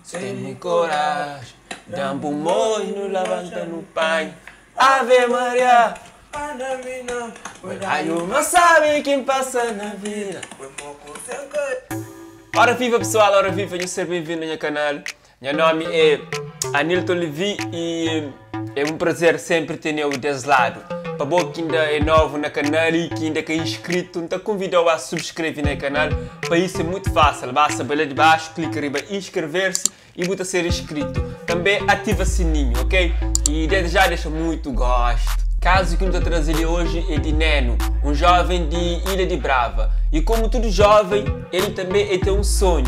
Tem coragem, dá um pulmão, levanta no pai. Ave Maria, aí não sabe quem passa na vida. Ora viva pessoal, ora viva, seja bem-vindo ao meu canal. Meu nome é Anilton Levi e é um prazer sempre ter eu desse lado. Para você que ainda é novo no canal e que ainda é inscrito, então convido a subscrever no canal. Para isso é muito fácil, basta ver lá de baixo, clicar em inscrever-se e bota ser inscrito. Também ativa o sininho, ok? E desde já deixa muito gosto. Caso que nos a trazer hoje é de Neno, um jovem de Ilha de Brava. E como todo jovem, ele também tem um sonho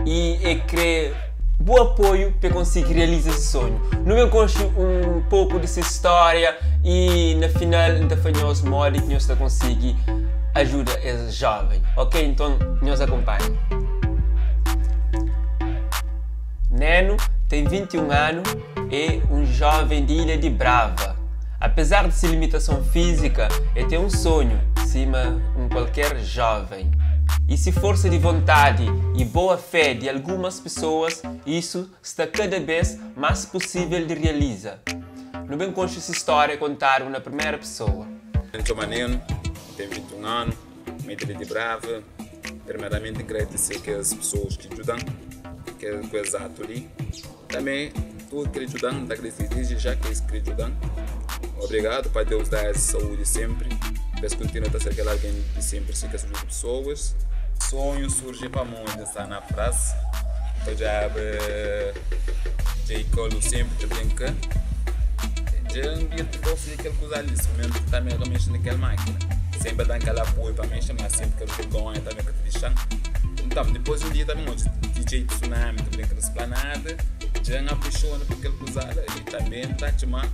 e é querer bom apoio para conseguir realizar esse sonho. Não me conheço um pouco dessa história e na final ainda falhou modo que nós conseguir ajudar esse jovem. Ok? Então nos acompanhe. Neno tem 21 anos, é um jovem de Ilha de Brava. Apesar de sua limitação física, ele tem um sonho, acima de qualquer jovem. E se força de vontade e boa fé de algumas pessoas, isso está cada vez mais possível de realizar. Não bem conheço essa história contar na primeira pessoa. Eu sou Neno, tenho 21 anos, meio de Brava. Primeiramente, agradecer as pessoas que ajudam, que é o exato ali. Também, tudo que ajudam, agradecer já que eles ajudam. Obrigado, Pai Deus, dar essa saúde sempre. Peço que continue a ser aquele alguém que sempre se ajuda as pessoas. Sonho surge para muito estar na praça. Eu já colo sempre te brincar. Já ambiente gosto daquele coisa ali, somente também eu mexo naquela máquina. Sempre dá aquele apoio para mexer, mas sempre que eu ganho também que te deixam. Então, depois um dia também onde DJ Tsunami, te brinca na esplanada, já apaixona por aquele coisa e também está a chamar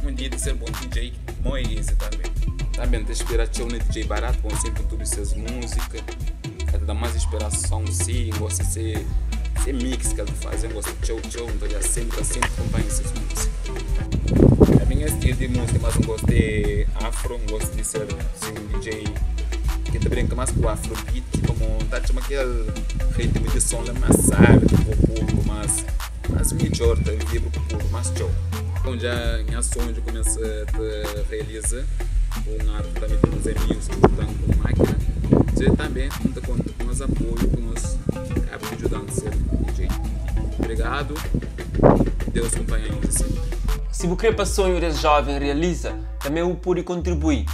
um dia de ser bom DJ, bom é esse também. Também tem inspiração no DJ barato, com sempre tudo essas músicas. Ele dá mais inspiração, sim, gosta de ser mix que ele faz, gosta de show, então já sempre acompanha essas músicas. A minha estilo de música, mas eu gosto de afro, gosto de ser assim, um DJ que te brinca mais com o afrobeat, como está a chamar aquele ritmo de som mais sábio, com o público, mas melhor, tá vibro com o público, mais show. Então já minha sonho de começar a realizar um arte também com os amigos que estão com máquina. Já também conta com os apoios que nós acabamos ajudando a ser DJ. Obrigado, Deus acompanhe nós sempre. Se você quer sonho desse jovem realiza, também o pode contribuir,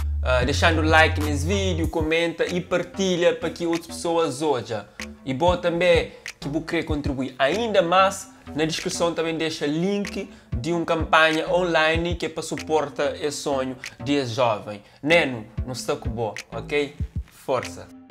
deixando like nesse vídeo, comenta e partilha para que outras pessoas vejam. E bom também que você quer contribuir ainda mais, na descrição também deixa link de uma campanha online que é para suportar esse sonho desse jovem. Neno, não está com bom, ok? Força!